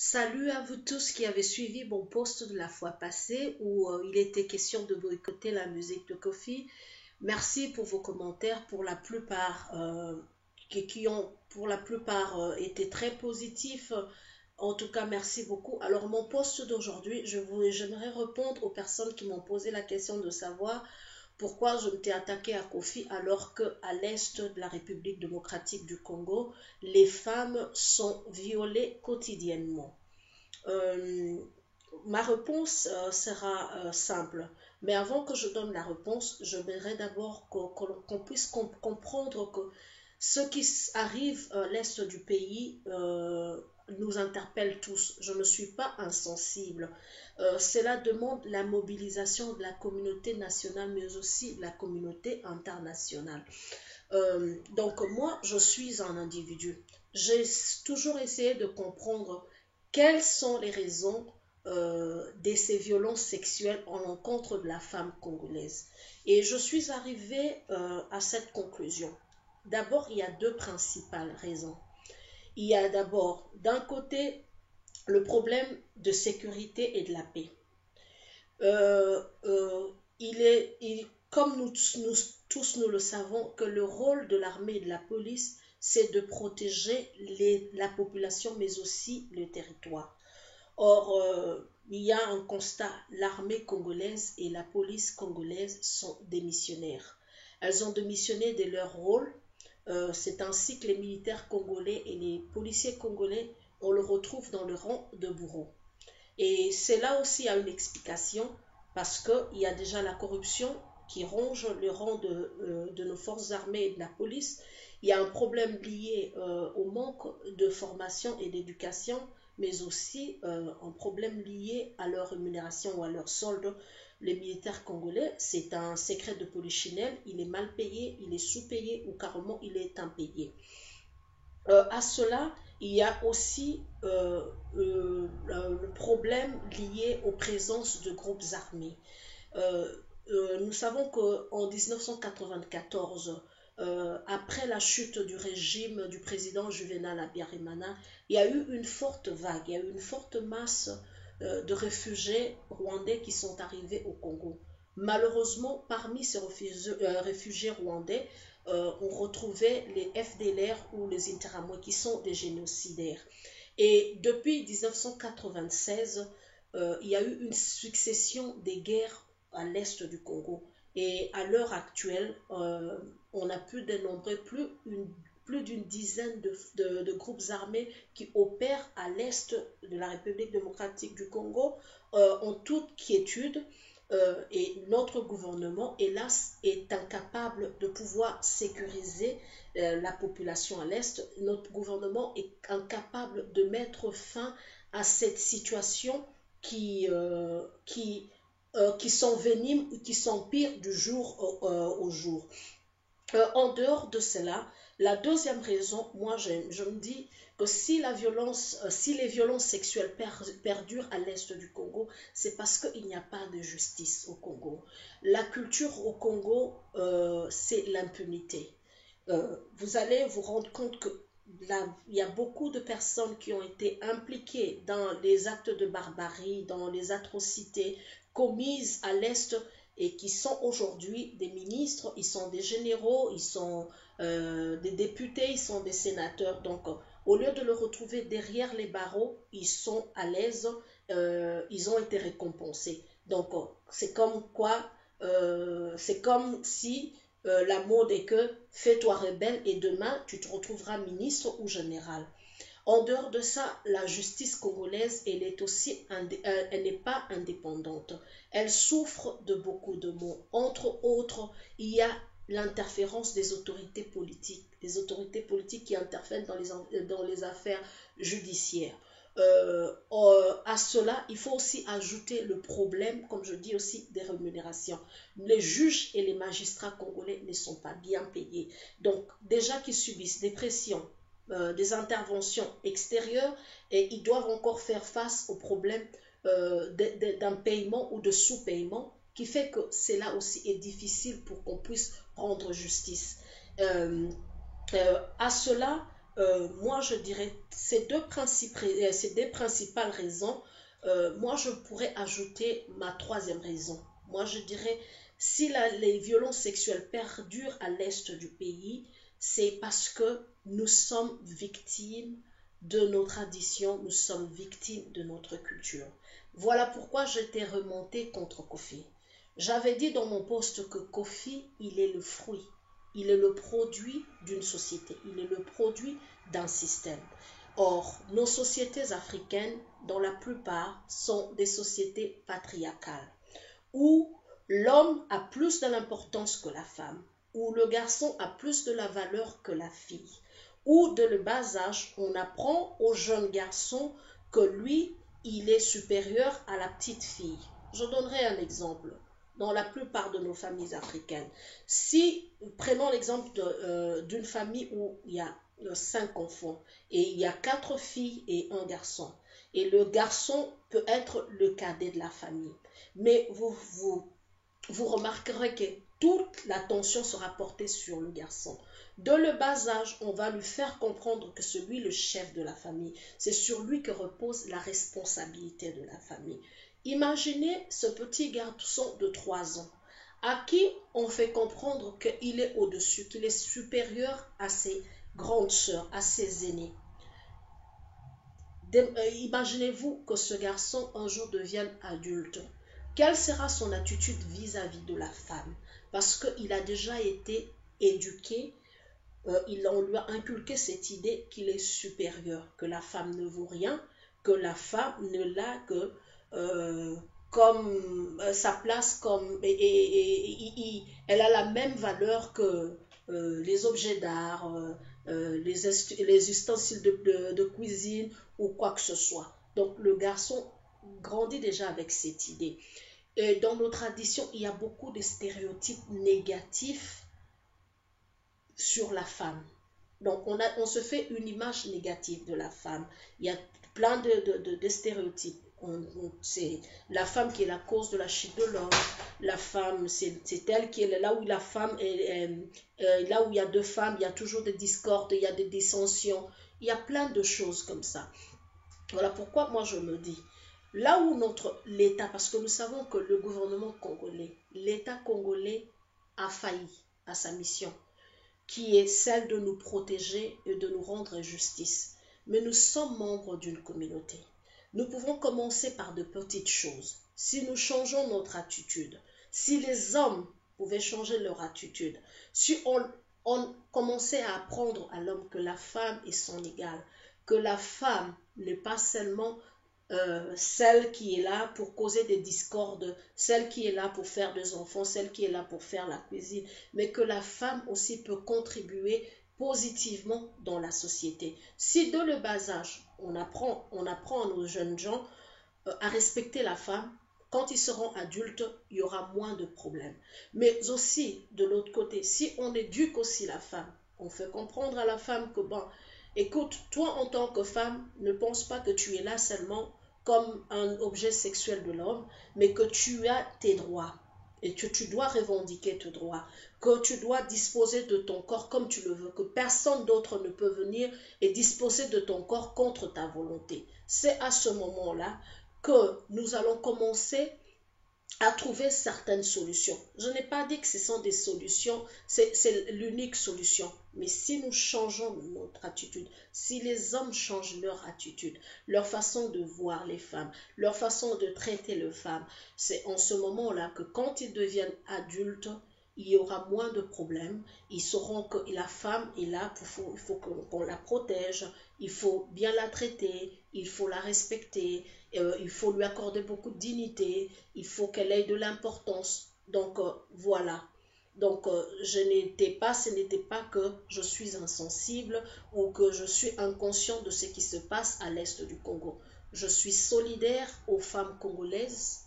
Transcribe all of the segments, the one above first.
Salut à vous tous qui avez suivi mon post de la fois passée où il était question de boycotter la musique de Kofi. Merci pour vos commentaires, pour la plupart qui ont pour la plupart été très positifs. En tout cas, merci beaucoup. Alors, mon post d'aujourd'hui, j'aimerais répondre aux personnes qui m'ont posé la question de savoir pourquoi je m'étais attaqué à Kofi alors qu'à l'est de la République démocratique du Congo, les femmes sont violées quotidiennement. Euh, Ma réponse sera simple. Mais avant que je donne la réponse, j'aimerais d'abord qu'on puisse comprendre que ce qui arrive à l'est du pays nous interpelle tous. Je ne suis pas insensible. Cela demande la mobilisation de la communauté nationale, mais aussi de la communauté internationale. Donc moi, je suis un individu. J'ai toujours essayé de comprendre quelles sont les raisons de ces violences sexuelles en l'encontre de la femme congolaise. Et je suis arrivée à cette conclusion. D'abord, il y a deux principales raisons. Il y a d'abord, d'un côté, le problème de sécurité et de la paix. Euh, euh, comme tous nous le savons, que le rôle de l'armée et de la police, c'est de protéger la population, mais aussi le territoire. Or, il y a un constat, l'armée congolaise et la police congolaise sont démissionnaires. Elles ont démissionné de leur rôle. C'est ainsi que les militaires congolais et les policiers congolais, on le retrouve dans le rang de bourreaux. Et c'est là aussi à une explication parce qu'il y a déjà la corruption qui ronge le rang de nos forces armées et de la police. Il y a un problème lié au manque de formation et d'éducation, mais aussi un problème lié à leur rémunération ou à leur solde. Les militaires congolais, c'est un secret de polichinelle, il est mal payé, il est sous-payé ou carrément il est impayé. À cela, il y a aussi le problème lié aux présences de groupes armés. Euh, Nous savons qu'en 1994, après la chute du régime du président Juvenal Habyarimana, il y a eu une forte vague, il y a eu une forte masse de réfugiés rwandais qui sont arrivés au Congo. Malheureusement, parmi ces réfugiés rwandais, on retrouvait les FDLR ou les Interahamwe qui sont des génocidaires. Et depuis 1996, il y a eu une succession des guerres à l'est du Congo. Et à l'heure actuelle, on a pu dénombrer plus d'une dizaine de groupes armés qui opèrent à l'est de la République démocratique du Congo en toute quiétude. Et notre gouvernement, hélas, est incapable de pouvoir sécuriser la population à l'Est. Notre gouvernement est incapable de mettre fin à cette situation qui s'envenime ou qui s'empire du jour au jour. En dehors de cela, la deuxième raison, moi je me dis que si les violences sexuelles perdurent à l'est du Congo, c'est parce qu'il n'y a pas de justice au Congo. La culture au Congo, c'est l'impunité. Vous allez vous rendre compte que là, il y a beaucoup de personnes qui ont été impliquées dans les actes de barbarie, dans les atrocités commises à l'Est et qui sont aujourd'hui des ministres, ils sont des généraux, ils sont des députés, ils sont des sénateurs. Donc, au lieu de le retrouver derrière les barreaux, ils sont à l'aise, ils ont été récompensés. Donc, c'est comme quoi, c'est comme si la mode est que fais-toi rebelle et demain tu te retrouveras ministre ou général. En dehors de ça, la justice congolaise, elle n'est pas indépendante. Elle souffre de beaucoup de maux. Entre autres, il y a l'interférence des autorités politiques qui interviennent dans les affaires judiciaires. À cela, il faut aussi ajouter le problème, comme je dis aussi, des rémunérations. Les juges et les magistrats congolais ne sont pas bien payés. Donc, déjà qu'ils subissent des pressions, des interventions extérieures, et ils doivent encore faire face au problème d'un paiement ou de sous-paiement qui fait que cela aussi est difficile pour qu'on puisse rendre justice. À cela, moi je dirais ces deux principales raisons. Moi je pourrais ajouter ma troisième raison. Moi je dirais si les violences sexuelles perdurent à l'est du pays, c'est parce que nous sommes victimes de nos traditions, nous sommes victimes de notre culture. Voilà pourquoi j'étais remontée contre Kofi. J'avais dit dans mon poste que Kofi, il est le fruit, il est le produit d'une société, il est le produit d'un système. Or, nos sociétés africaines, dans la plupart, sont des sociétés patriarcales, où l'homme a plus de l'importance que la femme, où le garçon a plus de la valeur que la fille, où de le bas âge, on apprend au jeune garçon que lui, il est supérieur à la petite fille. Je donnerai un exemple. Dans la plupart de nos familles africaines, si, prenons l'exemple d'une famille où il y a 5 enfants et il y a 4 filles et un garçon, et le garçon peut être le cadet de la famille, mais vous remarquerez que toute l'attention sera portée sur le garçon. De le bas âge, on va lui faire comprendre que c'est lui le chef de la famille. C'est sur lui que repose la responsabilité de la famille. Imaginez ce petit garçon de 3 ans à qui on fait comprendre qu'il est au-dessus, qu'il est supérieur à ses grandes sœurs, à ses aînés. Imaginez-vous que ce garçon un jour devienne adulte. Quelle sera son attitude vis-à-vis de la femme? Parce qu'il a déjà été éduqué, on lui a inculqué cette idée qu'il est supérieur, que la femme ne vaut rien, que la femme ne l'a que comme sa place, elle a la même valeur que les objets d'art, les ustensiles de cuisine ou quoi que ce soit. Donc le garçon grandit déjà avec cette idée. Et dans nos traditions, il y a beaucoup de stéréotypes négatifs sur la femme. Donc on se fait une image négative de la femme. Il y a plein de stéréotypes. C'est la femme qui est la cause de la chute de l'homme. La femme, c'est elle qui est là où la femme là où il y a deux femmes, il y a toujours des discordes, il y a des dissensions. Il y a plein de choses comme ça. Voilà pourquoi moi je me dis, là où l'État, parce que nous savons que le gouvernement congolais, l'État congolais a failli à sa mission, qui est celle de nous protéger et de nous rendre justice. Mais nous sommes membres d'une communauté. Nous pouvons commencer par de petites choses. Si nous changeons notre attitude, si les hommes pouvaient changer leur attitude, si on commençait à apprendre à l'homme que la femme est son égale, que la femme n'est pas seulement celle qui est là pour causer des discordes, celle qui est là pour faire des enfants, celle qui est là pour faire la cuisine, mais que la femme aussi peut contribuer positivement dans la société. Si dès le bas âge, on apprend à nos jeunes gens à respecter la femme, quand ils seront adultes, il y aura moins de problèmes. Mais aussi, de l'autre côté, si on éduque aussi la femme, on fait comprendre à la femme que, bon, écoute, toi en tant que femme, ne pense pas que tu es là seulement comme un objet sexuel de l'homme, mais que tu as tes droits et que tu dois revendiquer tes droits, que tu dois disposer de ton corps comme tu le veux, que personne d'autre ne peut venir et disposer de ton corps contre ta volonté. C'est à ce moment-là que nous allons commencer à trouver certaines solutions. Je n'ai pas dit que ce sont des solutions, c'est l'unique solution. Mais si nous changeons notre attitude, si les hommes changent leur attitude, leur façon de voir les femmes, leur façon de traiter les femmes, c'est en ce moment-là que quand ils deviennent adultes, il y aura moins de problèmes. Ils sauront que la femme est là, il faut qu'on la protège, il faut bien la traiter, il faut la respecter, il faut lui accorder beaucoup de dignité, il faut qu'elle ait de l'importance. Donc voilà. Donc ce n'était pas que je suis insensible ou que je suis inconscient de ce qui se passe à l'est du Congo. Je suis solidaire aux femmes congolaises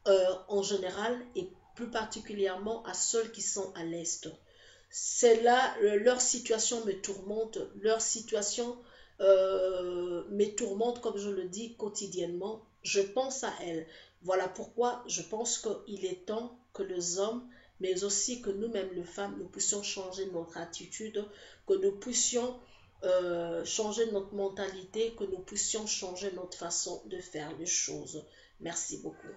en général et plus particulièrement à celles qui sont à l'est. C'est là, leur situation me tourmente, leur situation me tourmente, comme je le dis quotidiennement. Je pense à elles. Voilà pourquoi je pense qu'il est temps que les hommes, mais aussi que nous-mêmes les femmes, nous puissions changer notre attitude, que nous puissions changer notre mentalité, que nous puissions changer notre façon de faire les choses. Merci beaucoup.